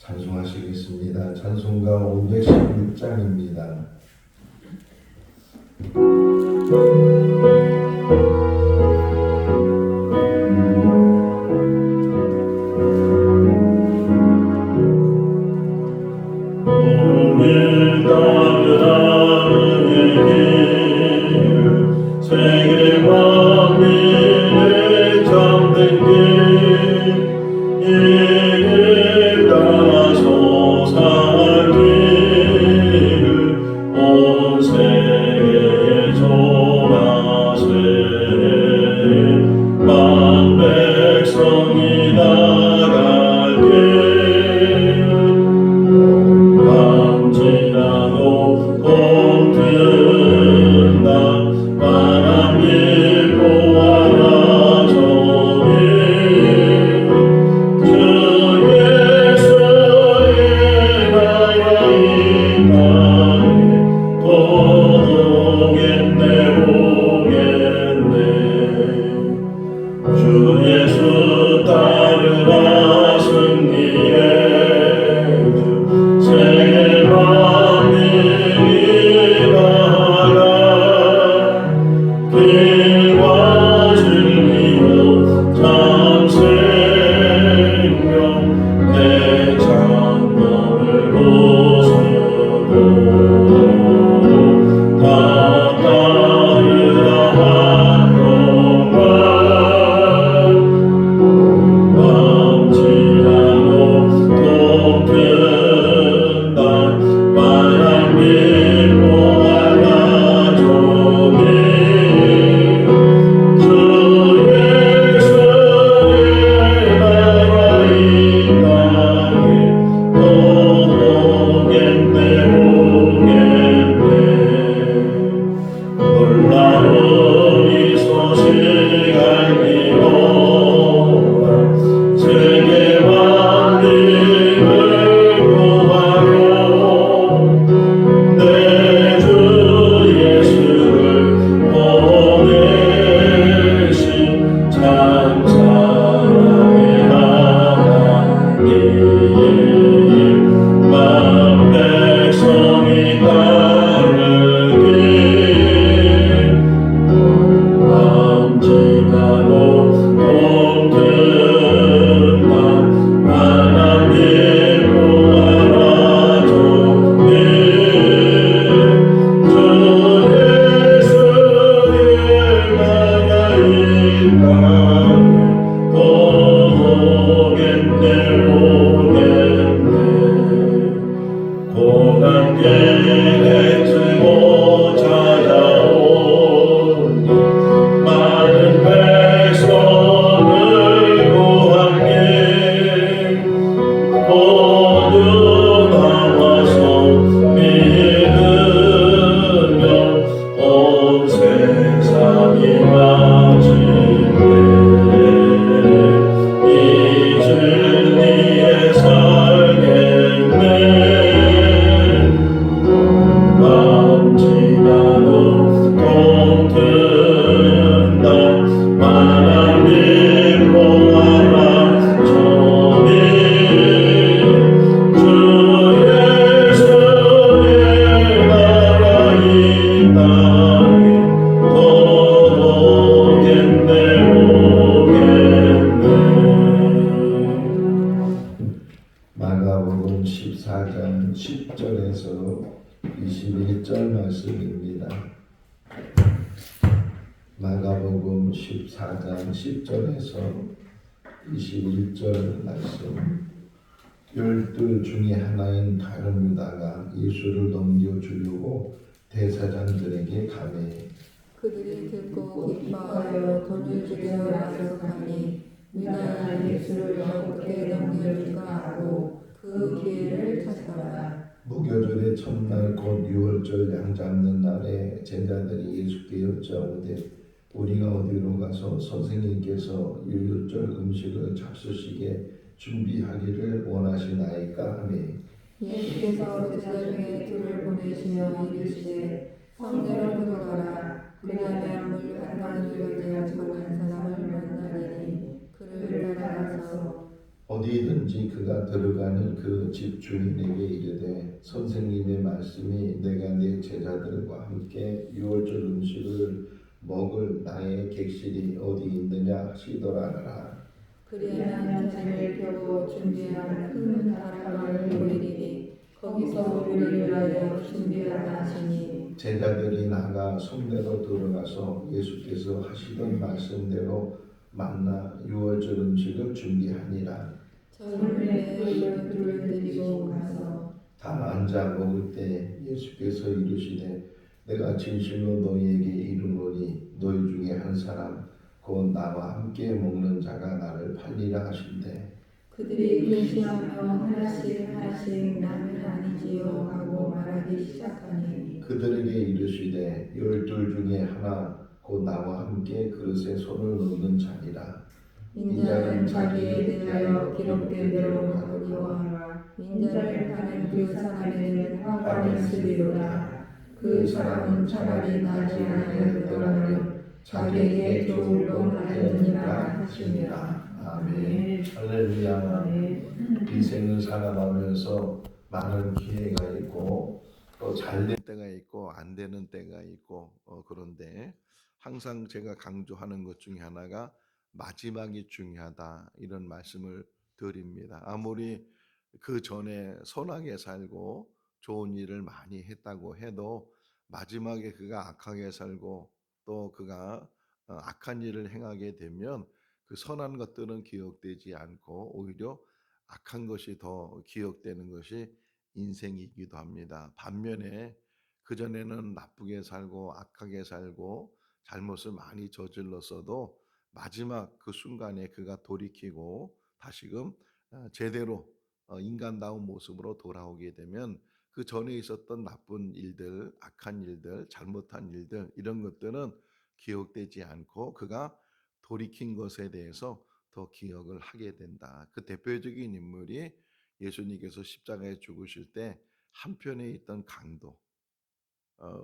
찬송하시겠습니다. 찬송가 516장입니다. 마가복음 14장 10절에서 21절 말씀입니다. 마가복음 14장 10절에서 21절 말씀. 12 중에 하나인 다른 유다가 예수를 넘겨주려고 대사장들에게 가매 그들이 듣고 기뻐하여 돈을 주려 약속하니 유다는 예수를 어떻게 넘겨줄까 하고 그 기회를 찾더라. 무교절의 첫날 곧 유월절 양 잡는 날에 제자들이 예수께 여짜오되 우리가 어디로 가서 선생님께서 유월절 음식을 잡수시게 준비하기를 원하시나이까 하매 예수께서 제자 중에 둘을 보내시며 이르시되 성내로 들어가라. 그리하면 물 한 방울에 대한 한 사람을 만나리니 그를 따라가서 어디든지 그가 들어가는 그 집 주인에게 이르되 선생님의 말씀이 내가 내 제자들과 함께 유월절 음식을 먹을 나의 객실이 어디 있느냐 하시더라 하라. 그리하면 자기를 펴고 준비한 큰 다락방을 보이리니 거기서 우리를 위하여 준비하라 하시니 제자들이 나가 성내로 들어가서 예수께서 하시던 말씀대로 만나 유월절 음식을 준비하니라. 저물에 꿀떡들을 드리고 가서 다 앉아 먹을 때 예수께서 이르시되 내가 진실로 너희에게 이르노니 너희 중에 한 사람 곧 나와 함께 먹는 자가 나를 팔리라 하신대. 그들이 근심하며 하나씩 하나씩 나는 아니지요 하고 말하기 시작하니 그들에게 이르시되 열둘 중에 하나 곧 나와 함께 그릇에 손을 넣는 자니라. 인자는 자기에 대하여 기록된 대로 하거니와 인자를 파는 그 사람에게는 화가 있으리로다. 그 사람은 차라리 나지 아니하였더라면 자기에게 좋을 뻔하였느니라 하시니라. 아멘. 할렐루야. 이 생을 살아가면서 많은 기회가 있고 또 잘 될 때가 있고 안 되는 때가 있고 그런데 항상 제가 강조하는 것 중에 하나가 마지막이 중요하다 이런 말씀을 드립니다. 아무리 그 전에 선하게 살고 좋은 일을 많이 했다고 해도 마지막에 그가 악하게 살고 또 그가 악한 일을 행하게 되면 그 선한 것들은 기억되지 않고 오히려 악한 것이 더 기억되는 것이 인생이기도 합니다. 반면에 그전에는 나쁘게 살고 악하게 살고 잘못을 많이 저질렀어도 마지막 그 순간에 그가 돌이키고 다시금 제대로 인간다운 모습으로 돌아오게 되면 그 전에 있었던 나쁜 일들, 악한 일들, 잘못한 일들 이런 것들은 기억되지 않고 그가 돌이킨 것에 대해서 더 기억을 하게 된다. 그 대표적인 인물이 예수님께서 십자가에 죽으실 때 한편에 있던 강도. 어,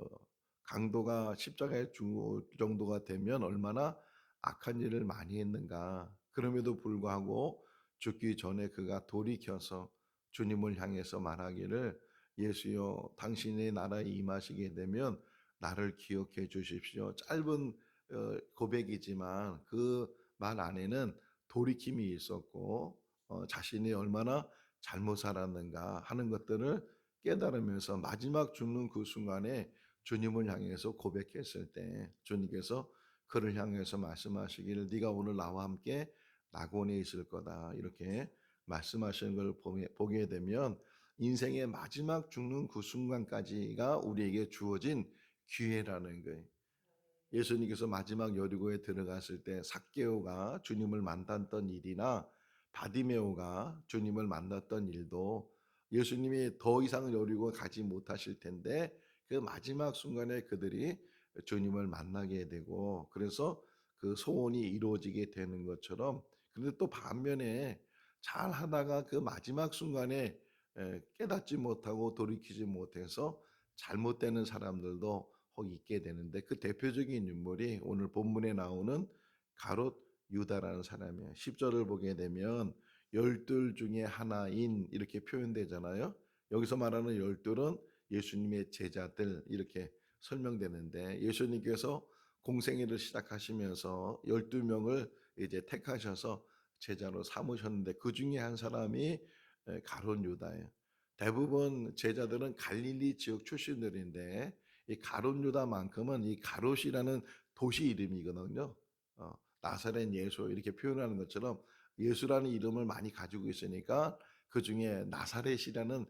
강도가 십자가에 죽을 정도가 되면 얼마나 악한 일을 많이 했는가. 그럼에도 불구하고 죽기 전에 그가 돌이켜서 주님을 향해서 말하기를 예수여 당신의 나라에 임하시게 되면 나를 기억해 주십시오. 짧은 고백이지만 그 말 안에는 돌이킴이 있었고 자신이 얼마나 잘못 살았는가 하는 것들을 깨달으면서 마지막 죽는 그 순간에 주님을 향해서 고백했을 때 주님께서 그를 향해서 말씀하시기를 네가 오늘 나와 함께 낙원에 있을 거다 이렇게 말씀하시는 걸 보게 되면 인생의 마지막 죽는 그 순간까지가 우리에게 주어진 기회라는 거예요. 예수님께서 마지막 여리고에 들어갔을 때 삭개오가 주님을 만났던 일이나 바디메오가 주님을 만났던 일도 예수님이 더 이상 여리고 가지 못하실 텐데 그 마지막 순간에 그들이 주님을 만나게 되고 그래서 그 소원이 이루어지게 되는 것처럼 그런데 또 반면에 잘 하다가 그 마지막 순간에 깨닫지 못하고 돌이키지 못해서 잘못되는 사람들도 혹 있게 되는데 그 대표적인 인물이 오늘 본문에 나오는 가롯 유다라는 사람이에요. 10절을 보게 되면 열둘 중에 하나인 이렇게 표현되잖아요. 여기서 말하는 열둘은 예수님의 제자들 이렇게 설명되는데 예수님께서 공생애를 시작하시면서 12명을 이제 택하셔서 제자로 삼으셨는데 그 중에 한 사람이 가롯 유다예요. 대부분 제자들은 갈릴리 지역 출신들인데 이 가롯 유다만큼은 이 가롯이라는 도시 이름이거든요. 나사렛 예수 이렇게 표현하는 것처럼 예수라는 이름을 많이 가지고 있으니까 그 중에 나사렛이라는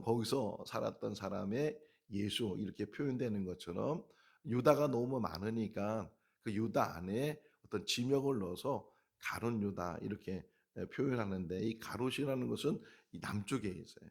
거기서 살았던 사람의 예수 이렇게 표현되는 것처럼 유다가 너무 많으니까 그 유다 안에 어떤 지명을 넣어서 가롯 유다 이렇게 표현하는데 이 가롯이라는 것은 이 남쪽에 있어요.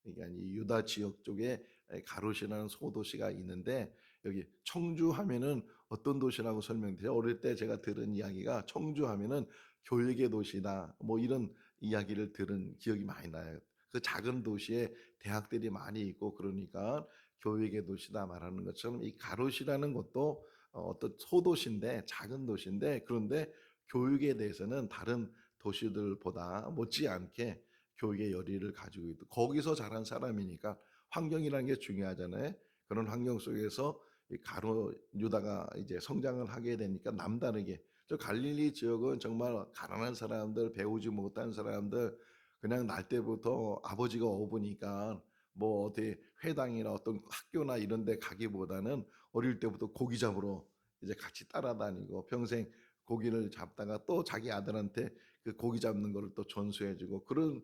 그러니까 이 유다 지역 쪽에 가롯이라는 소도시가 있는데 여기 청주하면은 어떤 도시라고 설명드려요? 어릴 때 제가 들은 이야기가 청주하면은 교육의 도시다. 뭐 이런 이야기를 들은 기억이 많이 나요. 그 작은 도시에 대학들이 많이 있고 그러니까 교육의 도시다 말하는 것처럼 이 가롯이라는 것도 어떤 소도시인데 작은 도시인데 그런데 교육에 대해서는 다른 도시들보다 못지않게 교육의 열의를 가지고 있고 거기서 자란 사람이니까 환경이라는 게 중요하잖아요. 그런 환경 속에서 이 가룟 유다가 이제 성장을 하게 되니까 남다르게 저 갈릴리 지역은 정말 가난한 사람들, 배우지 못한 사람들 그냥 날 때부터 아버지가 어부니까 뭐 어디 회당이나 어떤 학교나 이런 데 가기보다는 어릴 때부터 고기 잡으러 이제 같이 따라다니고 평생 고기를 잡다가 또 자기 아들한테 그 고기 잡는 거를 또 전수해 주고 그런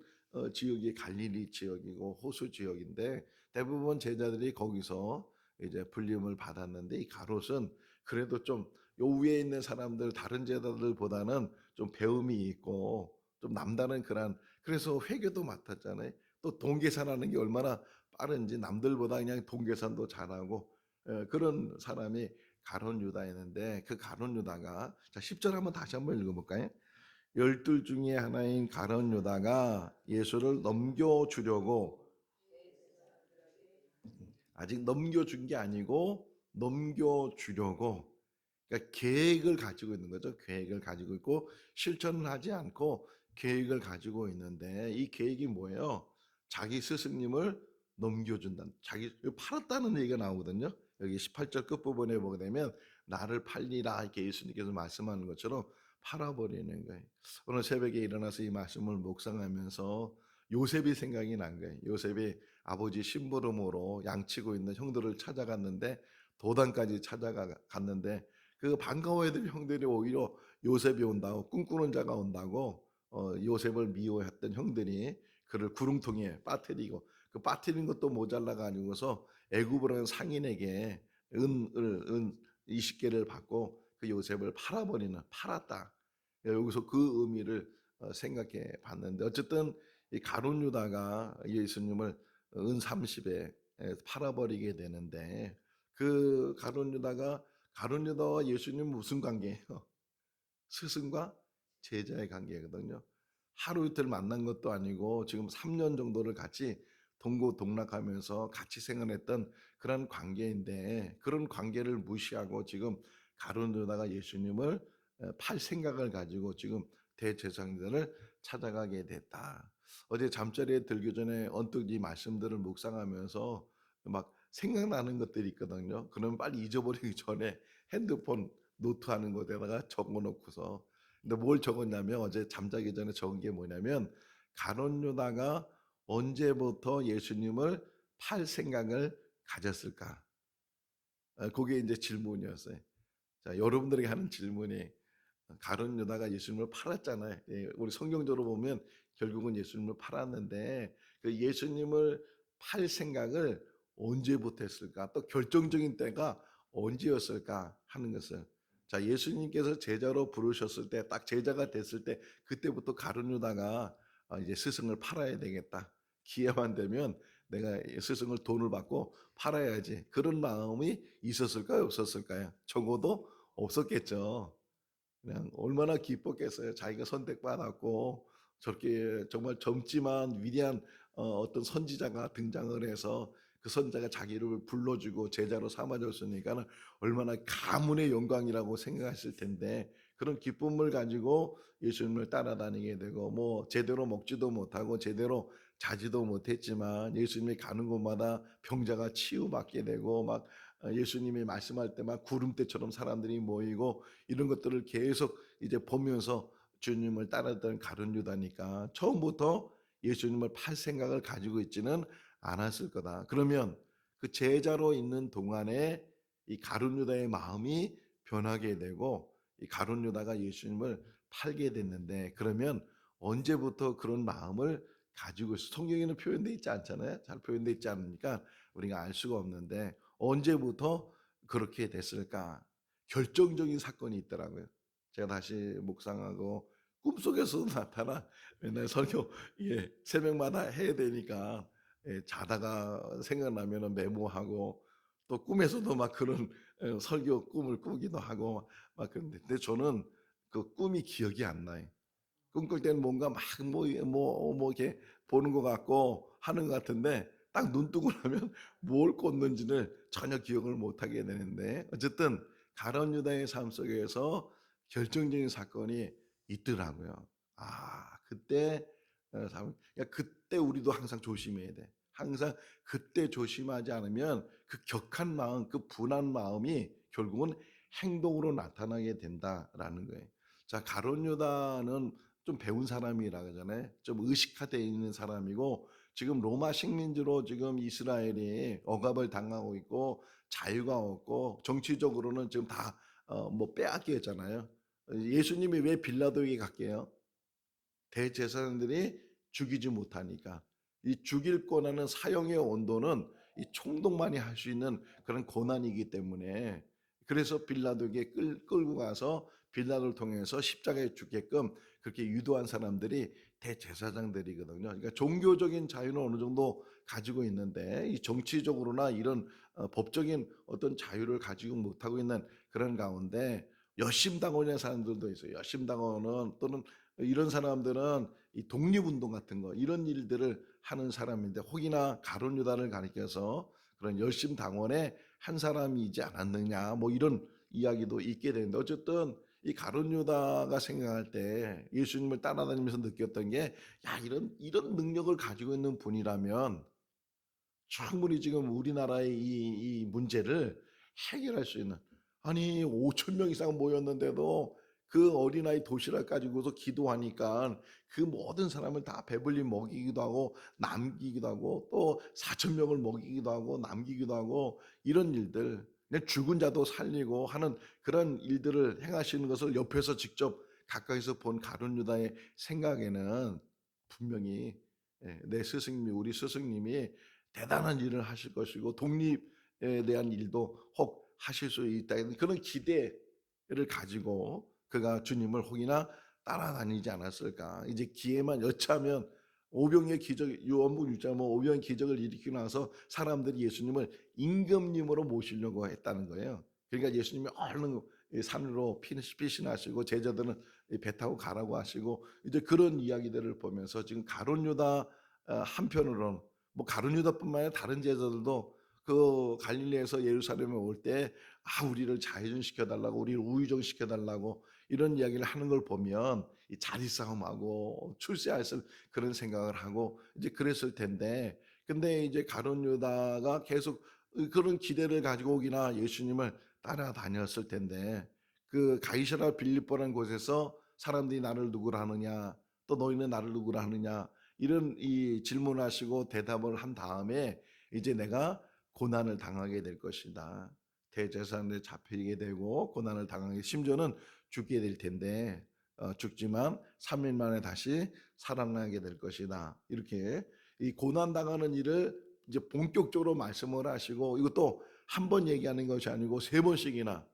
지역이 갈릴리 지역이고 호수 지역인데 대부분 제자들이 거기서 이제 불림을 받았는데 이 가롯은 그래도 좀 요 위에 있는 사람들 다른 제자들보다는 좀 배움이 있고 좀 남다른 그런 그래서 회계도 맡았잖아요. 또 동계산하는 게 얼마나 빠른지 남들보다 그냥 동계산도 잘하고 그런 사람이 가룟 유다였는데 그 가룟 유다가 자 10절 한번 다시 한번 읽어볼까요? 열둘 중에 하나인 가룟 유다가 예수를 넘겨주려고 아직 넘겨준 게 아니고 넘겨주려고 그러니까 계획을 가지고 있는 거죠. 계획을 가지고 있고 실천을 하지 않고 계획을 가지고 있는데 이 계획이 뭐예요? 자기 스승님을 넘겨준다. 자기 팔았다는 얘기가 나오거든요. 여기 18절 끝부분에 보게 되면 나를 팔리라 이렇게 예수님께서 말씀하는 것처럼 팔아버리는 거예요. 오늘 새벽에 일어나서 이 말씀을 묵상하면서 요셉이 생각이 난 거예요. 요셉이 아버지 심부름으로 양치고 있는 형들을 찾아갔는데 도단까지 찾아갔는데 그 반가워해야 될 형들이 오히려 요셉이 온다고 꿈꾸는 자가 온다고 요셉을 미워했던 형들이 그를 구름통에 빠뜨리고 그 빠뜨린 것도 모자라 가지고서 애굽이라는 상인에게 은 20개를 받고 그 요셉을 팔았다. 여기서 그 의미를 생각해 봤는데 어쨌든 이 가룟 유다가 예수님을 은 30에 팔아버리게 되는데 그 가룟 유다와 예수님 무슨 관계예요? 스승과 제자의 관계거든요. 하루 이틀 만난 것도 아니고 지금 3년 정도를 같이 동고동락하면서 같이 생활했던 그런 관계인데 그런 관계를 무시하고 지금 가룟 유다가 예수님을 팔 생각을 가지고 지금 대제사장들을 찾아가게 됐다. 어제 잠자리에 들기 전에 언뜻 이 말씀들을 묵상하면서 막 생각나는 것들이 있거든요. 그러면 빨리 잊어버리기 전에 핸드폰 노트하는 것에다가 적어놓고서 근데 뭘 적었냐면 어제 잠자기 전에 적은 게 뭐냐면 가룟 유다가 언제부터 예수님을 팔 생각을 가졌을까? 그게 이제 질문이었어요. 자, 여러분들에게 하는 질문이 가룟 유다가 예수님을 팔았잖아요. 예, 우리 성경적으로 보면 결국은 예수님을 팔았는데 그 예수님을 팔 생각을 언제부터 했을까? 또 결정적인 때가 언제였을까 하는 것을 자 예수님께서 제자로 부르셨을 때 딱 제자가 됐을 때 그때부터 가룟 유다가 이제 스승을 팔아야 되겠다. 기회만 되면 내가 스승을 돈을 받고 팔아야지. 그런 마음이 있었을까요? 없었을까요? 적어도 없었겠죠. 그냥 얼마나 기뻤겠어요. 자기가 선택받았고 저렇게 정말 젊지만 위대한 어떤 선지자가 등장을 해서 그 선자가 자기를 불러주고 제자로 삼아줬으니까 얼마나 가문의 영광이라고 생각했을 텐데 그런 기쁨을 가지고 예수님을 따라다니게 되고 뭐 제대로 먹지도 못하고 제대로 자지도 못했지만 예수님이 가는 곳마다 병자가 치유받게 되고 막 예수님이 말씀할 때 막 구름대처럼 사람들이 모이고 이런 것들을 계속 이제 보면서 주님을 따르던 가룟 유다니까 처음부터 예수님을 팔 생각을 가지고 있지는 않았을 거다. 그러면 그 제자로 있는 동안에 이 가룟 유다의 마음이 변하게 되고 이 가룟 유다가 예수님을 팔게 됐는데 그러면 언제부터 그런 마음을 가지고 있어? 성경에는 표현되어 있지 않잖아요. 잘 표현되어 있지 않으니까 우리가 알 수가 없는데 언제부터 그렇게 됐을까? 결정적인 사건이 있더라고요. 제가 다시 묵상하고 꿈속에서도 나타나 맨날 설교 예, 새벽마다 해야 되니까 예, 자다가 생각나면은 메모하고 또 꿈에서도 막 그런 설교 꿈을 꾸기도 하고 막 그런데 근데 저는 그 꿈이 기억이 안 나요. 꿈꿀 때는 뭔가 막 뭐 이렇게 보는 것 같고 하는 것 같은데 딱 눈 뜨고 나면 뭘 꿨는지를 전혀 기억을 못 하게 되는데 어쨌든 가룟 유다의 삶 속에서 결정적인 사건이 있더라고요. 그때 그때 우리도 항상 조심해야 돼. 항상 그때 조심하지 않으면 그 격한 마음, 그 분한 마음이 결국은 행동으로 나타나게 된다라는 거예요. 자, 가룟 유다는 좀 배운 사람이라 그러잖아요. 좀 의식화되어 있는 사람이고 지금 로마 식민지로 지금 이스라엘이 억압을 당하고 있고 자유가 없고 정치적으로는 지금 다 뭐 빼앗겼잖아요. 예수님이 왜 빌라도에게 갔게요? 대제사장들이 죽이지 못하니까. 이 죽일 권한은 사형의 온도는 이 총독만이 할 수 있는 그런 권한이기 때문에 그래서 빌라도에게 끌고 가서 빌라도를 통해서 십자가에 죽게끔 그렇게 유도한 사람들이 대제사장들이거든요. 그러니까 종교적인 자유는 어느 정도 가지고 있는데 이 정치적으로나 이런 법적인 어떤 자유를 가지고 못하고 있는 그런 가운데 여심당원의 사람들도 있어요. 여심당원은 또는 이런 사람들은 이 독립운동 같은 거 이런 일들을 하는 사람인데 혹이나 가룟 유다를 가리켜서 그런 열심 당원의 한 사람이지 않았느냐 뭐 이런 이야기도 있게 되는데 어쨌든 이 가룟 유다가 생각할 때 예수님을 따라다니면서 느꼈던 게 야 이런 능력을 가지고 있는 분이라면 충분히 지금 우리나라의 이 문제를 해결할 수 있는 아니 5천 명 이상 모였는데도 그 어린아이 도시락 가지고서 기도하니까 그 모든 사람을 다 배불리 먹이기도 하고 남기기도 하고 또 4천 명을 먹이기도 하고 남기기도 하고 이런 일들 그냥 죽은 자도 살리고 하는 그런 일들을 행하시는 것을 옆에서 직접 가까이서 본 가룟 유다의 생각에는 분명히 내 스승님이 우리 스승님이 대단한 일을 하실 것이고 독립에 대한 일도 혹 하실 수 있다는 그런 기대를 가지고 그가 주님을 혹이나 따라다니지 않았을까. 이제 기회만 여차하면 오병의 기적 요한복음 6장 오병의 기적을 일으키고 나서 사람들이 예수님을 임금님으로 모시려고 했다는 거예요. 그러니까 예수님이 얼른 산으로 피신하시고 제자들은 배 타고 가라고 하시고 이제 그런 이야기들을 보면서 지금 가룟 유다 한편으로는 뭐 가룟 유다뿐만 아니라 다른 제자들도 그 갈릴리에서 예루살렘에 올 때 우리를 자해준시켜 달라고 우리를 우유정시켜 달라고 이런 이야기를 하는 걸 보면 이 자리 싸움하고 출세할 그런 생각을 하고 이제 그랬을 텐데 근데 이제 가룟 유다가 계속 그런 기대를 가지고 오기나 예수님을 따라다녔을 텐데 그 가이사랴 빌립보라는 곳에서 사람들이 나를 누구라 하느냐 또 너희는 나를 누구라 하느냐 이런 이 질문하시고 대답을 한 다음에 이제 내가 고난을 당하게 될 것이다. 대제사장에 잡히게 되고 고난을 당하게 심지어는 죽게 될 텐데 죽지만 3일 만에 다시 살아나게 될 것이다. 이렇게 이 고난 당하는 일을 이제 본격적으로 말씀을 하시고 이것도 한 번 얘기하는 것이 아니고 세 번씩이나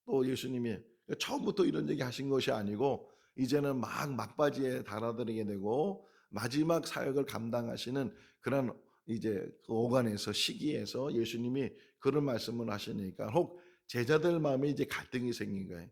또 예수님이 처음부터 이런 얘기 하신 것이 아니고 이제는 막바지에 달아들게 되고 마지막 사역을 감당하시는 그런 이제 그 오간에서 시기에서 예수님이 그런 말씀을 하시니까 혹 제자들 마음에 이제 갈등이 생긴 거예요.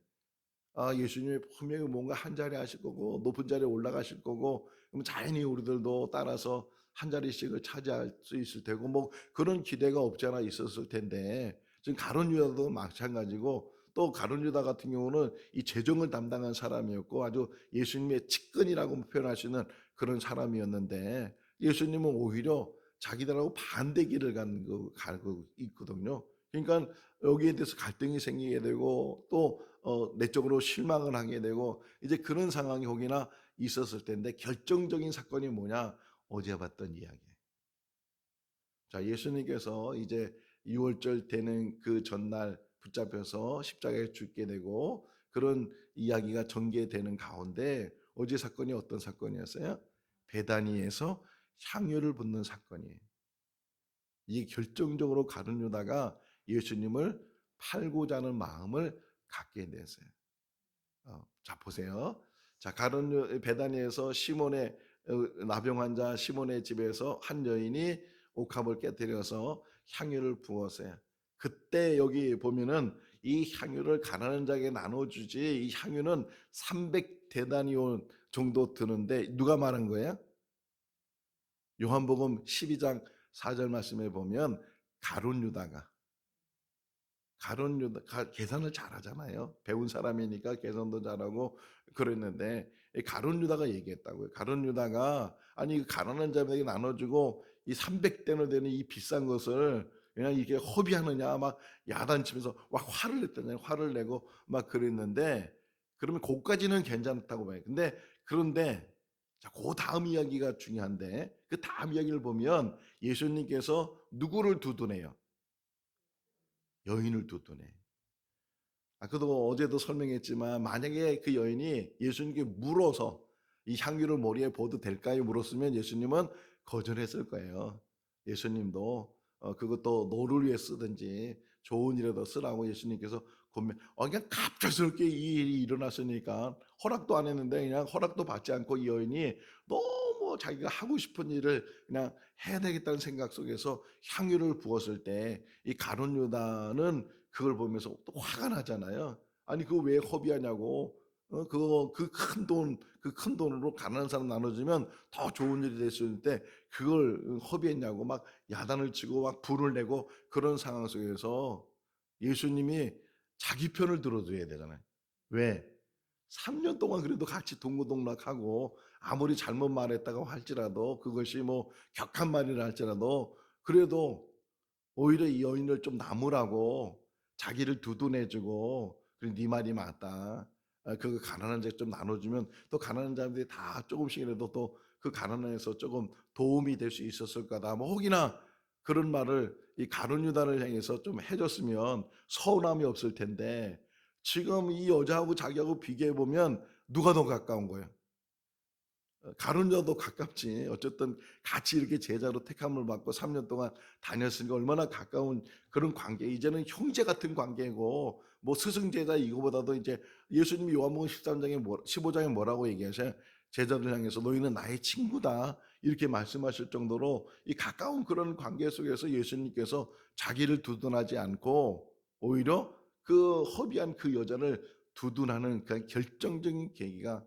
예수님이 분명히 뭔가 한 자리 하실 거고 높은 자리에 올라가실 거고 그럼 자연히 우리들도 따라서 한 자리씩을 차지할 수 있을 테고 뭐 그런 기대가 없지 않아 있었을 텐데 지금 가룟 유다도 마찬가지고 또 가룟 유다 같은 경우는 이 재정을 담당한 사람이었고 아주 예수님의 측근이라고 표현하시는 그런 사람이었는데 예수님은 오히려 자기들하고 반대 길을 가고 있거든요. 그러니까 여기에 대해서 갈등이 생기게 되고 또 내적으로 실망을 하게 되고 이제 그런 상황이 혹이나 있었을 텐데 결정적인 사건이 뭐냐? 어제 봤던 이야기. 자, 예수님께서 이제 6월절 되는 그 전날 붙잡혀서 십자가에 죽게 되고 그런 이야기가 전개되는 가운데 어제 사건이 어떤 사건이었어요? 베다니에서 향유를 붓는 사건이에요. 이게 결정적으로 가룟 유다가 예수님을 팔고자 하는 마음을 갖게 됐어요. 자 보세요. 자 가룟 베다니에서 시몬의 나병 환자 시몬의 집에서 한 여인이 옥합을 깨뜨려서 향유를 부었어요. 그때 여기 보면은 이 향유를 가난한 자에게 나눠주지 이 향유는 300데나리온 정도 드는데 누가 말한 거예요? 요한복음 12장 4절 말씀에 보면 가룟 유다가 가룟 유다 계산을 잘하잖아요. 배운 사람이니까 계산도 잘하고 그랬는데 이 가룟 유다가 얘기했다고요. 가룟 유다가 아니 그 가난한 자들에게 나눠주고 이 300대나 되는 이 비싼 것을 그냥 이게 허비하느냐 막 야단치면서 막 화를 냈다잖아요. 화를 내고 막 그랬는데 그러면 거기까지는 괜찮다고 봐요. 그런데 자, 그 다음 이야기가 중요한데 그 다음 이야기를 보면 예수님께서 누구를 두둔해요? 여인을 두둔해. 그도 어제도 설명했지만 만약에 그 여인이 예수님께 물어서 이 향유를 머리에 부어도 될까요? 물었으면 예수님은 거절했을 거예요. 예수님도 그것도 너를 위해 쓰든지 좋은 일에도 쓰라고 예수님께서 그냥 갑작스럽게 이 일이 일어났으니까 허락도 안 했는데 그냥 허락도 받지 않고 이 여인이 너무 자기가 하고 싶은 일을 그냥 해야 되겠다는 생각 속에서 향유를 부었을 때 이 가룟 유다는 그걸 보면서 또 화가 나잖아요. 아니 그거 왜 허비하냐고. 그거 그 큰 돈으로 가난한 사람 나눠주면 더 좋은 일이 될 수 있는데 그걸 허비했냐고 막 야단을 치고 막 불을 내고 그런 상황 속에서 예수님이 자기 편을 들어줘야 되잖아요. 왜? 3년 동안 그래도 같이 동고동락하고 아무리 잘못 말했다고 할지라도 그것이 뭐 격한 말이라 할지라도 그래도 오히려 이 여인을 좀 나무라고 자기를 두둔해주고 그리고 네 말이 맞다. 그 가난한 자 좀 나눠주면 또 가난한 자들이 다 조금씩이라도 또 그 가난에서 조금 도움이 될 수 있었을 거다. 뭐 혹이나 그런 말을 이 가룟 유다를 향해서 좀 해줬으면 서운함이 없을 텐데 지금 이 여자하고 자기하고 비교해 보면 누가 더 가까운 거예요? 가룟 유다도 가깝지. 어쨌든 같이 이렇게 제자로 택함을 받고 3년 동안 다녔으니까 얼마나 가까운 그런 관계. 이제는 형제 같은 관계고 뭐 스승 제자 이거보다도 이제 예수님이 요한복음 13장에 15장에 뭐라고 얘기하세요? 제자들 향해서 너희는 나의 친구다. 이렇게 말씀하실 정도로 이 가까운 그런 관계 속에서 예수님께서 자기를 두둔하지 않고 오히려 그 허비한 그 여자를 두둔하는 그 결정적인 계기가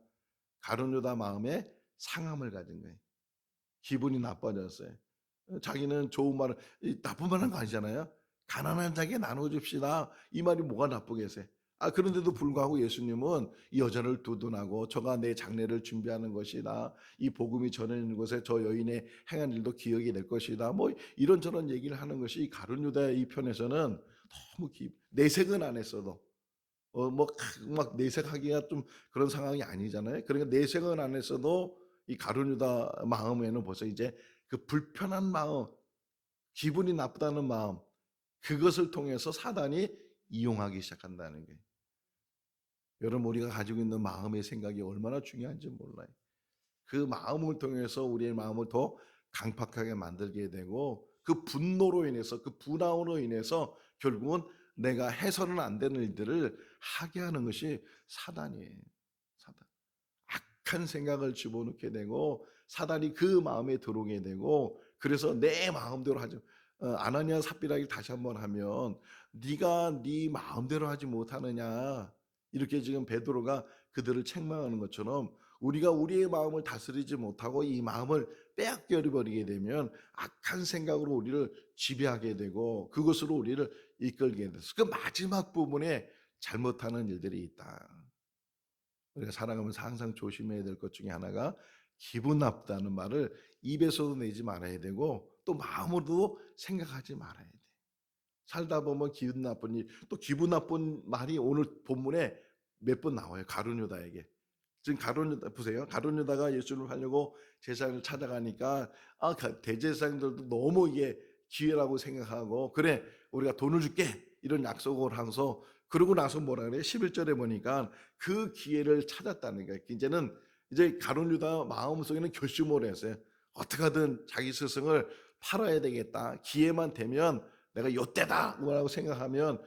가룟 유다 마음에 상함을 가진 거예요. 기분이 나빠졌어요. 자기는 좋은 말을 나쁜 말한 거 아니잖아요. 가난한 자에게 나눠줍시다. 이 말이 뭐가 나쁘겠어요? 그런데도 불구하고 예수님은 이 여자를 두둔하고 저가 내 장례를 준비하는 것이다. 이 복음이 전해지는 곳에 저 여인의 행한 일도 기억이 될 것이다. 뭐 이런저런 얘기를 하는 것이 이 가룟 유다의 이 편에서는 너무 내색은 안 했어도 뭐 막 내색하기가 좀 그런 상황이 아니잖아요. 그러니까 내색은 안 했어도 이 가룟 유다 마음에는 벌써 이제 그 불편한 마음, 기분이 나쁘다는 마음, 그것을 통해서 사단이 이용하기 시작한다는 거예요. 여러분 우리가 가지고 있는 마음의 생각이 얼마나 중요한지 몰라요. 그 마음을 통해서 우리의 마음을 더 강팍하게 만들게 되고 그 분노로 인해서 그 분함으로 인해서 결국은 내가 해서는 안 되는 일들을 하게 하는 것이 사단이에요. 사단. 악한 생각을 집어넣게 되고 사단이 그 마음에 들어오게 되고 그래서 내 마음대로 하죠. 아나니아 삽비라기 다시 한번 하면 네가 네 마음대로 하지 못하느냐 이렇게 지금 베드로가 그들을 책망하는 것처럼 우리가 우리의 마음을 다스리지 못하고 이 마음을 빼앗겨 버리게 되면 악한 생각으로 우리를 지배하게 되고 그것으로 우리를 이끌게 돼서 그 마지막 부분에 잘못하는 일들이 있다. 우리가 살아가면서 항상 조심해야 될 것 중에 하나가 기분 나쁘다는 말을 입에서도 내지 말아야 되고 또 마음으로도 생각하지 말아야 돼. 살다 보면 기분 나쁜 일, 또 기분 나쁜 말이 오늘 본문에 몇 번 나와요. 가룟 유다에게. 지금 가룟 유다 보세요. 가룟 유다가 예수를 하려고 제사장을 찾아가니까 대제사장들도 너무 이게 기회라고 생각하고 그래 우리가 돈을 줄게 이런 약속을 하면서 그러고 나서 뭐라 그래? 11절에 보니까 그 기회를 찾았다는 거예요. 이제는 이제 가룟 유다 마음속에는 결심을 했어요. 어떻게든 자기 스승을 팔아야 되겠다. 기회만 되면 내가 요때다 뭐라고 생각하면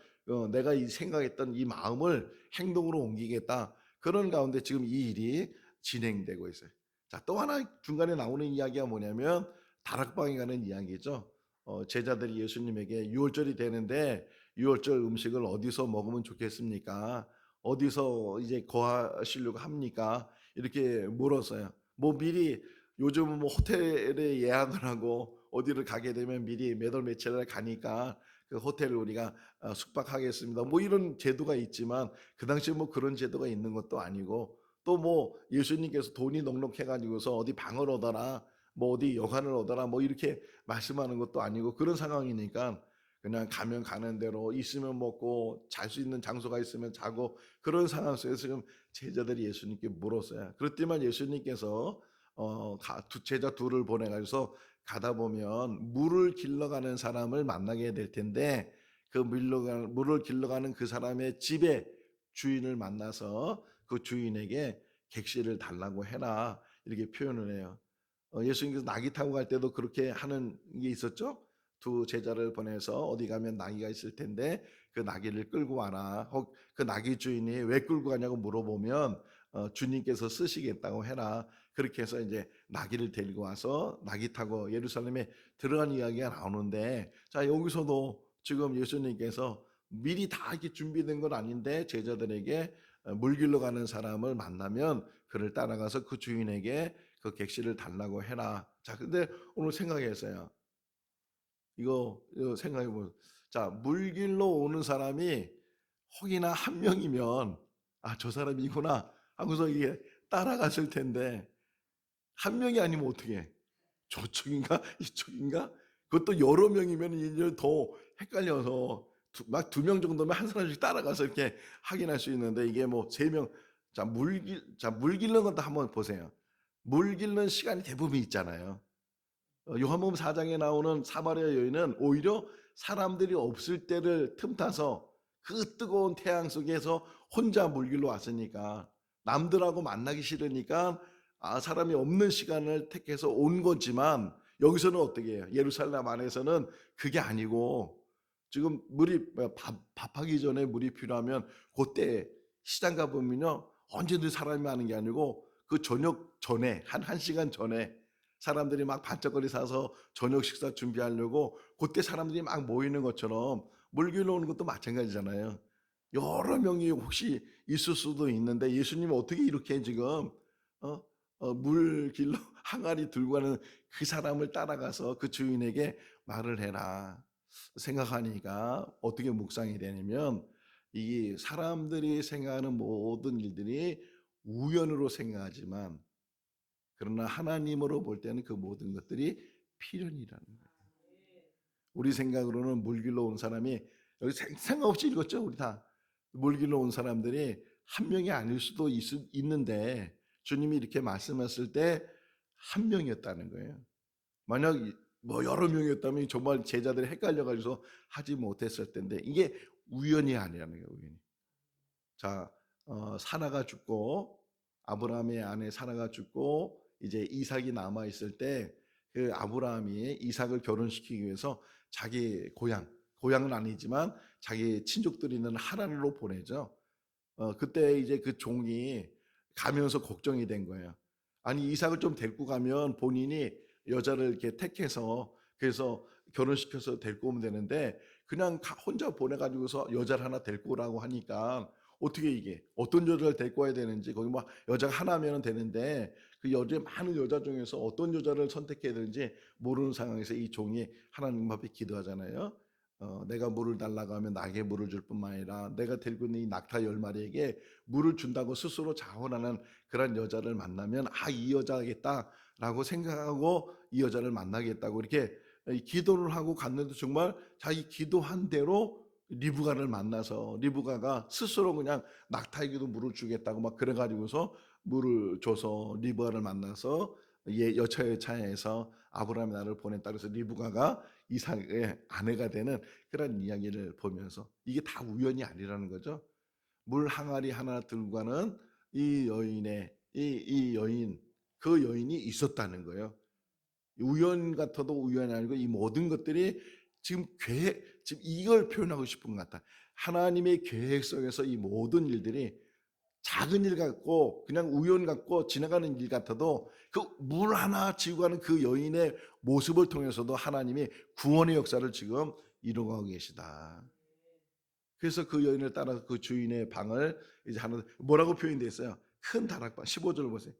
내가 이 생각했던 이 마음을 행동으로 옮기겠다. 그런 가운데 지금 이 일이 진행되고 있어요. 자, 또 하나 중간에 나오는 이야기가 뭐냐면 다락방에 가는 이야기죠. 제자들이 예수님에게 유월절이 되는데 유월절 음식을 어디서 먹으면 좋겠습니까? 어디서 이제 거하시려고 합니까? 이렇게 물었어요. 뭐 미리 요즘은 뭐 호텔에 예약을 하고 어디를 가게 되면 미리 몇 월 며칠에 가니까 그 호텔을 우리가 숙박하겠습니다. 뭐 이런 제도가 있지만 그 당시에 뭐 그런 제도가 있는 것도 아니고 또 뭐 예수님께서 돈이 넉넉해 가지고서 어디 방을 얻어라 뭐 어디 여관을 얻어라 뭐 이렇게 말씀하는 것도 아니고 그런 상황이니까 그냥 가면 가는 대로 있으면 먹고 잘 수 있는 장소가 있으면 자고 그런 상황 속에서 지금 제자들이 예수님께 물었어요. 그렇지만 예수님께서 제자 둘을 보내가지고 가다 보면 물을 길러가는 사람을 만나게 될 텐데 그 물을 길러가는 그 사람의 집에 주인을 만나서 그 주인에게 객실을 달라고 해라 이렇게 표현을 해요. 예수님께서 나귀 타고 갈 때도 그렇게 하는 게 있었죠. 두 제자를 보내서 어디 가면 나귀가 있을 텐데 그 나귀를 끌고 와라. 혹 그 나귀 주인이 왜 끌고 가냐고 물어보면 주님께서 쓰시겠다고 해라. 그렇게 해서 이제 나귀를 데리고 와서 나귀 타고 예루살렘에 들어간 이야기가 나오는데 자 여기서도 지금 예수님께서 미리 다 이렇게 준비된 건 아닌데 제자들에게 물 길러 가는 사람을 만나면 그를 따라가서 그 주인에게 그 객실을 달라고 해라. 자, 근데 오늘 생각했어요. 이거 생각해 보세요. 자, 물 길러 오는 사람이 혹이나 한 명이면 저 사람이구나 하고서 이게 따라갔을 텐데 한 명이 아니면 어떻게 해? 저쪽인가 이쪽인가? 그것도 여러 명이면 이제 더 헷갈려서 막 두 명 정도면 한 사람씩 따라가서 이렇게 확인할 수 있는데 이게 뭐 세 명. 물 길는 것도 한번 보세요. 물 길는 시간이 대부분 있잖아요. 요한복음 4장에 나오는 사마리아 여인은 오히려 사람들이 없을 때를 틈타서 그 뜨거운 태양 속에서 혼자 물 길러 왔으니까 남들하고 만나기 싫으니까 사람이 없는 시간을 택해서 온 거지만 여기서는 어떻게 해요? 예루살렘 안에서는 그게 아니고 지금 밥하기 전에 물이 필요하면 그때 시장 가보면요 언제든 사람이 많은 게 아니고 그 저녁 전에 한 시간 전에 사람들이 막 반짝거리 사서 저녁 식사 준비하려고 그때 사람들이 막 모이는 것처럼 물 길러 오는 것도 마찬가지잖아요. 여러 명이 혹시 있을 수도 있는데 예수님은 어떻게 이렇게 지금 물 길러 항아리 들고 가는 그 사람을 따라가서 그 주인에게 말을 해라 생각하니까 어떻게 묵상이 되냐면 이 사람들이 생각하는 모든 일들이 우연으로 생각하지만 그러나 하나님으로 볼 때는 그 모든 것들이 필연이라는 거예요. 우리 생각으로는 물 길러 온 사람이 여기 생각 없이 읽었죠. 우리 다 물 길러 온 사람들이 한 명이 아닐 수도 있는데 주님이 이렇게 말씀하실 때 한 명이었다는 거예요. 만약 뭐 여러 명이었다면 정말 제자들이 헷갈려가지고 하지 못했을 텐데 이게 우연이 아니라는 거예요. 우연이. 자, 사라가 죽고 아브라함의 아내 사라가 죽고 이제 이삭이 남아 있을 때 그 아브라함이 이삭을 결혼시키기 위해서 자기 고향은 아니지만 자기 친족들이 있는 하란으로 보내죠. 그때 이제 그 종이 가면서 걱정이 된 거예요. 아니 이삭을 좀 데리고 가면 본인이 여자를 이렇게 택해서 그래서 결혼시켜서 데리고 오면 되는데 그냥 혼자 보내가지고서 여자를 하나 데리고 오라고 하니까 어떻게 이게 어떤 여자를 데리고 와야 되는지 거기 뭐 여자가 하나면 되는데 그 많은 여자 중에서 어떤 여자를 선택해야 되는지 모르는 상황에서 이 종이 하나님 앞에 기도하잖아요. 내가 물을 달라고 하면 나에게 물을 줄 뿐만 아니라 내가 데리고 있는 이 낙타 10마리에게 물을 준다고 스스로 자원하는 그런 여자를 만나면 이 여자겠다라고 생각하고 이 여자를 만나겠다고 이렇게 기도를 하고 갔는데 정말 자기 기도한 대로 리브가를 만나서 리브가가 스스로 그냥 낙타에게도 물을 주겠다고 막 그래가지고서 물을 줘서 리브가를 만나서 여차여차해서 아브라함이 나를 보냈다 그래서 리브가가 이삭의 아내가 되는 그런 이야기를 보면서 이게 다 우연이 아니라는 거죠. 물 항아리 하나 들고 가는 이 여인의 이 여인 그 여인이 있었다는 거예요. 우연 같아도 우연이 아니고 이 모든 것들이 지금 지금 이걸 표현하고 싶은 것 같다. 하나님의 계획 속에서 이 모든 일들이 작은 일 같고 그냥 우연 같고 지나가는 일 같아도 그 물 하나 지고 가는 그 여인의 모습을 통해서도 하나님이 구원의 역사를 지금 이루어가고 계시다. 그래서 그 여인을 따라서 그 주인의 방을 이제 하나 뭐라고 표현되어 있어요? 큰 다락방 15절을 보세요.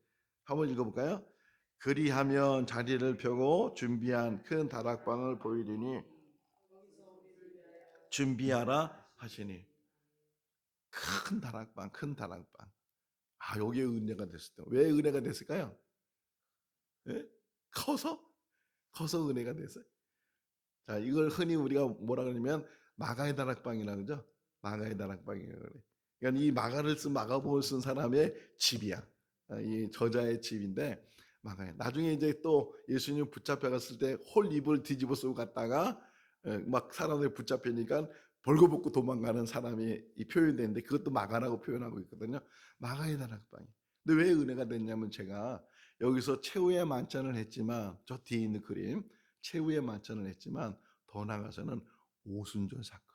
한번 읽어볼까요? 그리하면 자리를 펴고 준비한 큰 다락방을 보이리니 준비하라 하시니. 큰 다락방, 큰 다락방. 아, 여기에 은혜가 됐을 때. 왜 은혜가 됐을까요? 예? 커서? 커서 은혜가 됐어요. 자, 이걸 흔히 우리가 뭐라 그러냐면 마가의 다락방이라 그러죠. 마가의 다락방이라고 그래. 그러니까 이 마가복음을 쓴 사람의 집이야. 이 저자의 집인데, 마가의. 나중에 이제 또 예수님 붙잡혀 갔을 때 홀 입을 뒤집어 쓰고 갔다가 막 사람들이 붙잡히니까 벌거벗고 도망가는 사람이 이 표현되는데, 그것도 마가라고 표현하고 있거든요. 마가의 다락방이. 근데 왜 은혜가 됐냐면, 제가 여기서 최후의 만찬을 했지만, 저 뒤에 있는 그림 최후의 만찬을 했지만, 더 나아가서는 오순절 사건,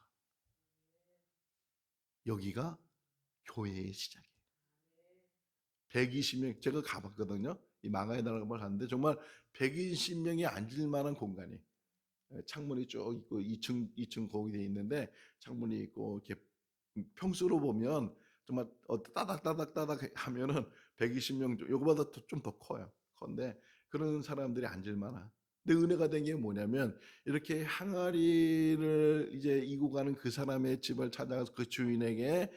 여기가 교회의 시작이에요. 120명, 제가 가봤거든요. 이 마가의 다락방을 갔는데 정말 120명이 앉을 만한 공간이, 창문이 쭉 있고 2층 거기 돼 있는데 창문이 있고, 이렇게 평수로 보면 정말 따닥따닥 하면은 120명, 요거보다 좀 더 커요. 그런데 그런 사람들이 앉을 만한. 근데 은혜가 된 게 뭐냐면, 이렇게 항아리를 이제 이고 가는 그 사람의 집을 찾아가서 그 주인에게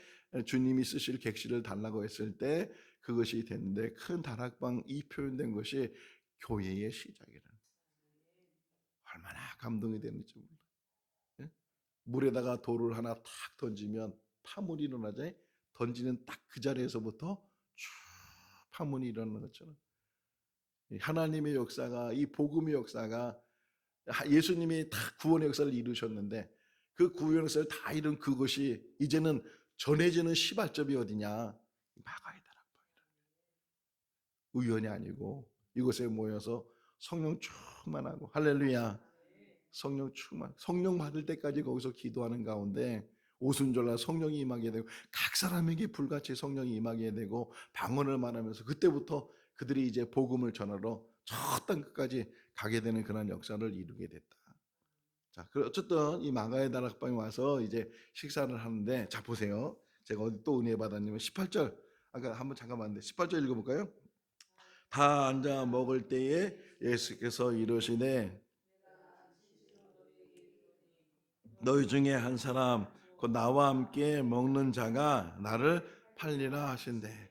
주님이 쓰실 객실을 달라고 했을 때 그것이 됐는데, 큰 다락방, 이 표현된 것이 교회의 시작이라는. 얼마나 감동이 되는지 몰라. 예? 물에다가 돌을 하나 탁 던지면 파문이 일어나잖아요. 던지는 딱 그 자리에서부터 쭉 파문이 일어나는 것처럼, 하나님의 역사가, 이 복음의 역사가, 예수님이 다 구원의 역사를 이루셨는데, 그 구원의 역사를 다 이룬 그것이 이제는 전해지는 시발점이 어디냐? 마가의 다락방이라. 우연이 아니고 이곳에 모여서 성령 충만하고, 할렐루야, 성령 충만, 성령 받을 때까지 거기서 기도하는 가운데 오순절날 성령이 임하게 되고, 각 사람에게 불같이 성령이 임하게 되고, 방언을 말하면서 그때부터 그들이 이제 복음을 전하러 저 땅 끝까지 가게 되는 그런 역사를 이루게 됐다. 자, 어쨌든 이 마가의 다락방에 와서 이제 식사를 하는데, 자 보세요. 제가 어디 또 은혜 받았냐면 18절. 아까 한번 잠깐만, 18절 읽어볼까요? 다 앉아 먹을 때에 예수께서 이르시되, 너희 중에 한 사람 곧 나와 함께 먹는 자가 나를 팔리라 하신대.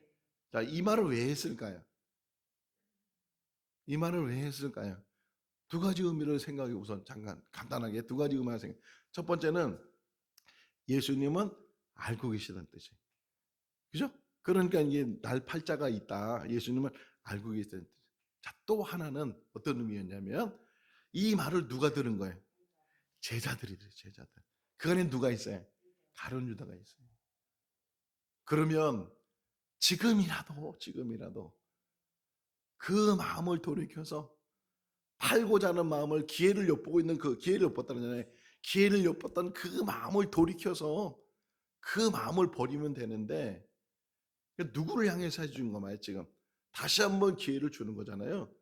자, 이 말을 왜 했을까요? 이 말을 왜 했을까요? 두 가지 의미를 생각해. 우선 잠깐 간단하게 두 가지 의미를 생각. 첫 번째는 예수님은 알고 계시다는 뜻이에요. 그죠? 그러니까 이게 날 팔자가 있다. 예수님은 알고 계시다는 뜻. 자, 또 하나는 어떤 의미였냐면, 이 말을 누가 들은 거예요? 제자들이 들어요. 제자들. 그 안에 누가 있어요? 가룟 유다가 있어요. 그러면 지금이라도 그 마음을 돌이켜서 팔고자 하는 마음을, 기회를 엿보고 있는, 그 기회를 엿봤다는 거잖아요. 기회를 엿봤던 그 마음을 돌이켜서 그 마음을 버리면 되는데, 누구를 향해서 해준 거예요? 지금 다시 한번 기회를 주는 거잖아요.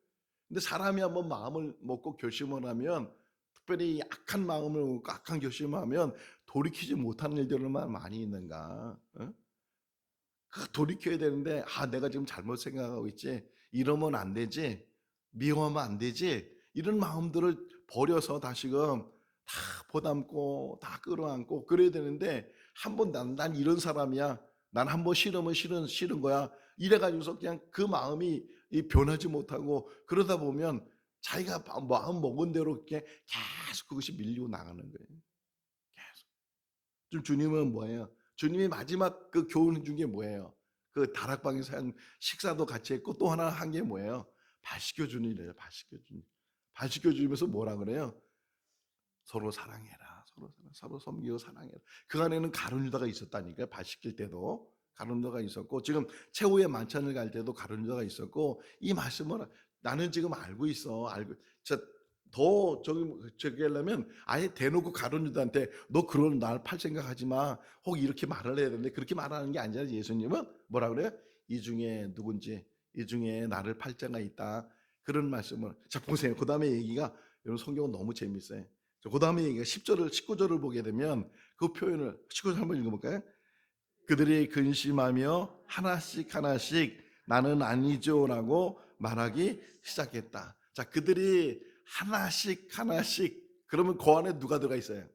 근데 사람이 한번 마음을 먹고 결심을 하면, 특별히 약한 마음을 먹고 악한 결심을 하면 돌이키지 못하는 일들만 많이 있는가? 어? 그 돌이켜야 되는데, 아 내가 지금 잘못 생각하고 있지, 이러면 안 되지, 미워하면 안 되지, 이런 마음들을 버려서 다시금 다 보담고 다 끌어안고 그래야 되는데, 한번 난 이런 사람이야, 난 한번 싫으면 싫은 거야, 이래가지고서 그냥 그 마음이 변하지 못하고, 그러다 보면 자기가 마음 먹은 대로 이렇게 계속 그것이 밀리고 나가는 거예요. 계속. 좀 주님은 뭐예요? 주님이 마지막 그 교훈 준 게 뭐예요? 그 다락방에서 한 식사도 같이 했고, 또 하나 한 게 뭐예요? 발 씻겨주는 일이에요. 발 씻겨주는. 발 씻겨주면서 뭐라 그래요? 서로 사랑해라. 서로 섬기고 사랑해라. 그 안에는 가룟 유다가 있었다니까요. 발 씻길 때도 가룟 유다가 있었고, 지금 최후의 만찬을 갈 때도 가룟 유다가 있었고, 이 말씀을 나는 지금 알고 있어. 알고. 더 저기 하려면 아예 대놓고 가룟 유다한테 너 그런 날 팔 생각하지 마, 혹 이렇게 말을 해야 되는데, 그렇게 말하는 게 아니라 예수님은 뭐라 그래요? 이 중에 누군지, 이 중에 나를 팔 자가 있다, 그런 말씀을. 자 보세요. 그 다음에 얘기가, 여러분 성경은 너무 재밌어요. 그 다음에 얘기가 10절을 19절을 보게 되면 그 표현을, 19절 한번 읽어볼까요? 그들이 근심하며 하나씩 하나씩 나는 아니죠라고 말하기 시작했다. 자, 그들이 하나씩 하나씩, 그러면 그 안에 누가 들어가 있어요?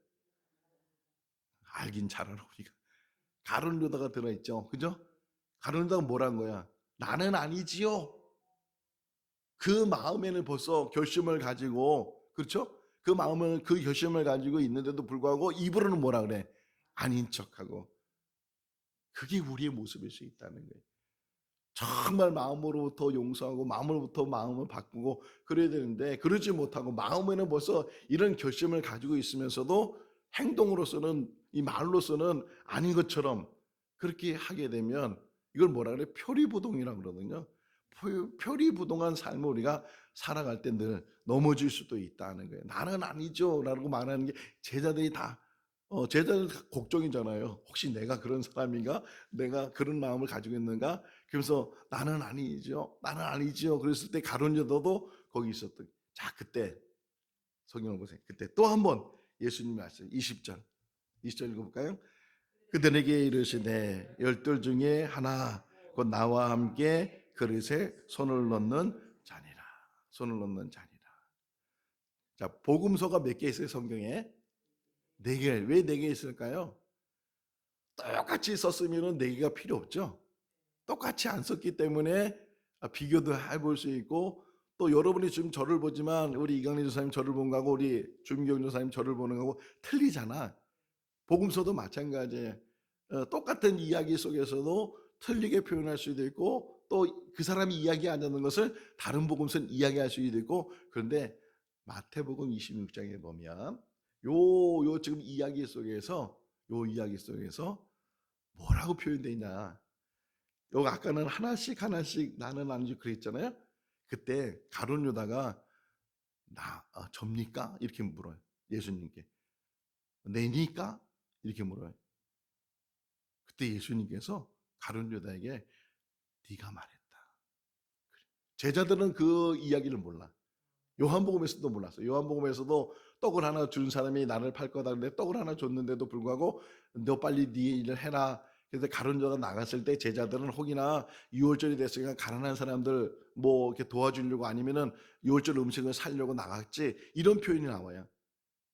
알긴 잘 알아 우리가. 가룟 유다가 들어있죠. 그죠? 가룟 유다가 뭐란 거야? 나는 아니지요. 그 마음에는 벌써 결심을 가지고, 그렇죠? 그 마음을, 그 결심을 가지고 있는데도 불구하고 입으로는 뭐라 그래? 아닌 척하고. 그게 우리의 모습일 수 있다는 거예요. 정말 마음으로부터 용서하고 마음으로부터 마음을 바꾸고 그래야 되는데 그러지 못하고 마음에는 벌써 이런 결심을 가지고 있으면서도 행동으로서는, 이 말로서는 아닌 것처럼 그렇게 하게 되면 이걸 뭐라 그래? 표리부동이라고 그러거든요. 표리부동한 삶을 우리가 살아갈 때 늘 넘어질 수도 있다는 거예요. 나는 아니죠 라고 말하는 게 제자들이 다 제자들 걱정이잖아요. 혹시 내가 그런 사람인가? 내가 그런 마음을 가지고 있는가? 그래서 나는 아니죠. 나는 아니죠. 그랬을 때 가룟 유다도 거기 있었던. 자, 그때 성경을 보세요. 그때 또 한 번 예수님이 말씀 20절. 20절 읽어볼까요? 그들에게 이르시되 열둘 중에 하나 곧 나와 함께 그릇에 손을 넣는 자니라. 손을 넣는 자니라. 자, 복음서가 몇 개 있어요, 성경에? 네 개. 왜 네 개 있을까요? 똑같이 썼으면 네 개가 필요 없죠. 똑같이 안 썼기 때문에 비교도 해볼 수 있고, 또 여러분이 지금 저를 보지만 우리 이강리 조사님 저를 본 거하고 우리 주민경 조사님 저를 보는 거하고 틀리잖아. 복음서도 마찬가지예요. 똑같은 이야기 속에서도 틀리게 표현할 수도 있고, 또 그 사람이 이야기하는 것을 다른 복음서는 이야기할 수도 있고. 그런데 마태복음 26장에 보면 요 지금 이야기 속에서, 요 이야기 속에서 뭐라고 표현되어 있냐. 여기 아까는 하나씩 하나씩 나는 아니지 그랬잖아요. 그때 가룟 유다가 접니까? 이렇게 물어요. 예수님께. 내니까? 이렇게 물어요. 그때 예수님께서 가룟 유다에게 네가 말했다. 제자들은 그 이야기를 몰라. 요한복음에서도 몰랐어요. 요한복음에서도 떡을 하나 준 사람이 나를 팔 거다. 근데 떡을 하나 줬는데도 불구하고 너 빨리 네 일을 해라. 그래서 가룟 유다가 나갔을 때 제자들은 혹이나 유월절이 됐으니까 가난한 사람들 뭐 이렇게 도와주려고 아니면은 유월절 음식을 사려고 나갔지. 이런 표현이 나와요.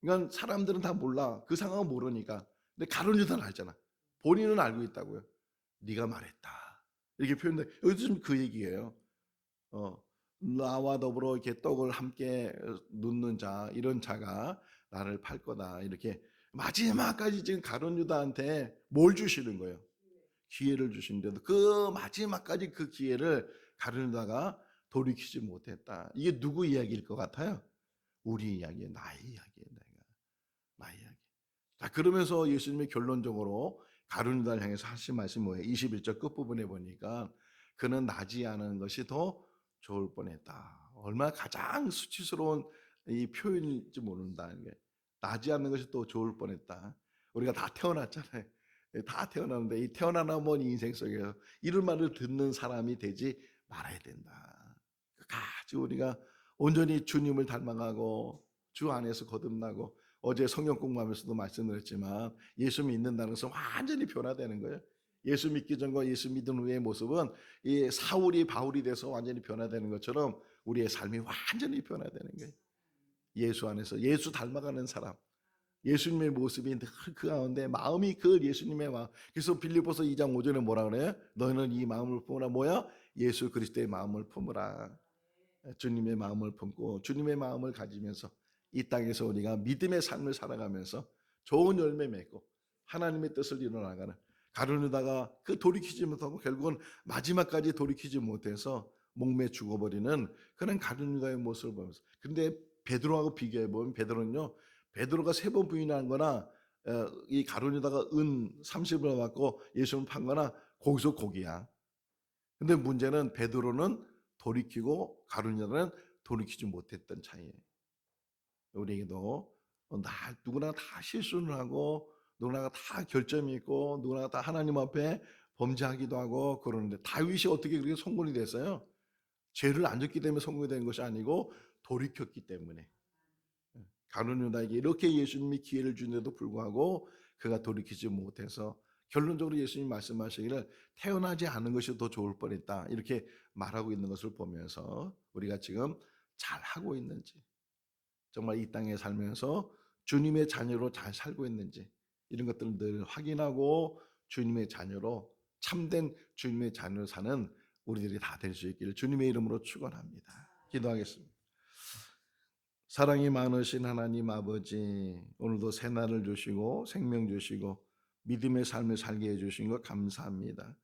그러니까 사람들은 다 몰라. 그 상황은 모르니까. 근데 가룟 유다는 알잖아. 본인은 알고 있다고요. 네가 말했다. 이렇게 표현돼. 여기도 좀 그 얘기예요. 나와 더불어 이렇게 떡을 함께 눕는 자, 이런 자가 나를 팔 거다. 이렇게 마지막까지 지금 가룟 유다한테 뭘 주시는 거예요? 기회를 주시는데도 그 마지막까지 그 기회를 가룟 유다가 돌이키지 못했다. 이게 누구 이야기일 것 같아요? 우리 이야기예요. 나의 이야기예요. 나의 이야기. 자, 그러면서 예수님이 결론적으로 가룟 유다를 향해서 하신 말씀이 뭐예요? 21절 끝부분에 보니까 그는 나지 않은 것이 더 좋을 뻔했다. 얼마나 가장 수치스러운 이 표현인지 모른다는 게, 나지 않는 것이 더 좋을 뻔했다. 우리가 다 태어났잖아요. 다 태어났는데 이 태어나면 인생 속에서 이런 말을 듣는 사람이 되지 말아야 된다. 끝까지 우리가 온전히 주님을 닮아가고 주 안에서 거듭나고, 어제 성경 공부하면서도 말씀드렸지만 예수 믿는다는 것은 완전히 변화되는 거예요. 예수 믿기 전과 예수 믿은 후의 모습은 이 사울이 바울이 돼서 완전히 변화되는 것처럼 우리의 삶이 완전히 변화되는 거예요. 예수 안에서 예수 닮아가는 사람, 예수님의 모습이 늘 그 가운데 마음이 그 예수님의 마음. 그래서 빌립보서 2장 5절에 뭐라 그래요? 너는 이 마음을 품으라. 뭐야? 예수 그리스도의 마음을 품으라. 주님의 마음을 품고 주님의 마음을 가지면서 이 땅에서 우리가 믿음의 삶을 살아가면서 좋은 열매 맺고 하나님의 뜻을 이뤄나가는, 가룟 유다가 그 돌이키지 못하고 결국은 마지막까지 돌이키지 못해서 목매 죽어버리는 그런 가룟 유다의 모습을 보면서, 근데 베드로하고 비교해 보면 베드로가 3번 부인한 거나 이 가룟 유다가 은 30을 받고 예수님을 판 거나 거기서 거기야. 근데 문제는 베드로는 돌이키고 가룟 유다는 돌이키지 못했던 차이예요. 우리에게도 누구나 다 실수를 하고 누구나 다 결점이 있고 누구나 다 하나님 앞에 범죄하기도 하고 그러는데, 다윗이 어떻게 그렇게 성공이 됐어요? 죄를 안 졌기 때문에 성공이 된 것이 아니고 돌이켰기 때문에. 가룟 유다에게 이렇게 예수님이 기회를 주는데도 불구하고 그가 돌이키지 못해서 결론적으로 예수님이 말씀하시기를 태어나지 않은 것이 더 좋을 뻔했다, 이렇게 말하고 있는 것을 보면서 우리가 지금 잘하고 있는지, 정말 이 땅에 살면서 주님의 자녀로 잘 살고 있는지, 이런 것들을 늘 확인하고 주님의 자녀로 참된 주님의 자녀로 사는 우리들이 다 될 수 있기를 주님의 이름으로 축원합니다. 기도하겠습니다. 사랑이 많으신 하나님 아버지, 오늘도 새날을 주시고 생명 주시고 믿음의 삶을 살게 해주신 것 감사합니다.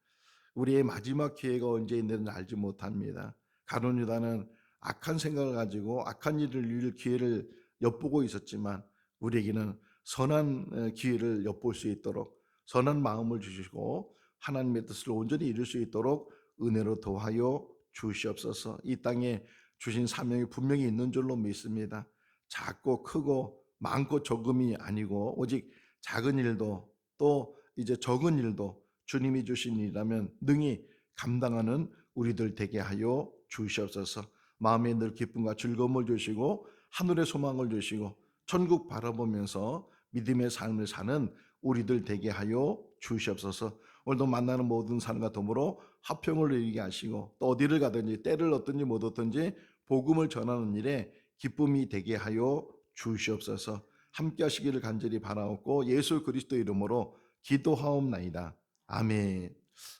우리의 마지막 기회가 언제 있는지 알지 못합니다. 가룟 유다는 악한 생각을 가지고 악한 일을 이룰 기회를 엿보고 있었지만 우리에게는 선한 기회를 엿볼 수 있도록 선한 마음을 주시고 하나님의 뜻을 온전히 이룰 수 있도록 은혜로 도하여 주시옵소서. 이 땅에 주신 사명이 분명히 있는 줄로 믿습니다. 작고 크고 많고 적음이 아니고 오직 작은 일도 또 이제 적은 일도 주님이 주신 일이라면 능히 감당하는 우리들 되게 하여 주시옵소서. 마음에 늘 기쁨과 즐거움을 주시고 하늘의 소망을 주시고 천국 바라보면서 믿음의 삶을 사는 우리들 되게 하여 주시옵소서. 오늘도 만나는 모든 사람과 더불어 화평을 이루게 하시고 또 어디를 가든지 때를 얻든지 못 얻든지 복음을 전하는 일에 기쁨이 되게 하여 주시옵소서. 함께 하시기를 간절히 바라옵고 예수 그리스도 이름으로 기도하옵나이다. 아멘.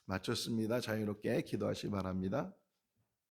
마쳤습니다. 자유롭게 기도하시기 바랍니다.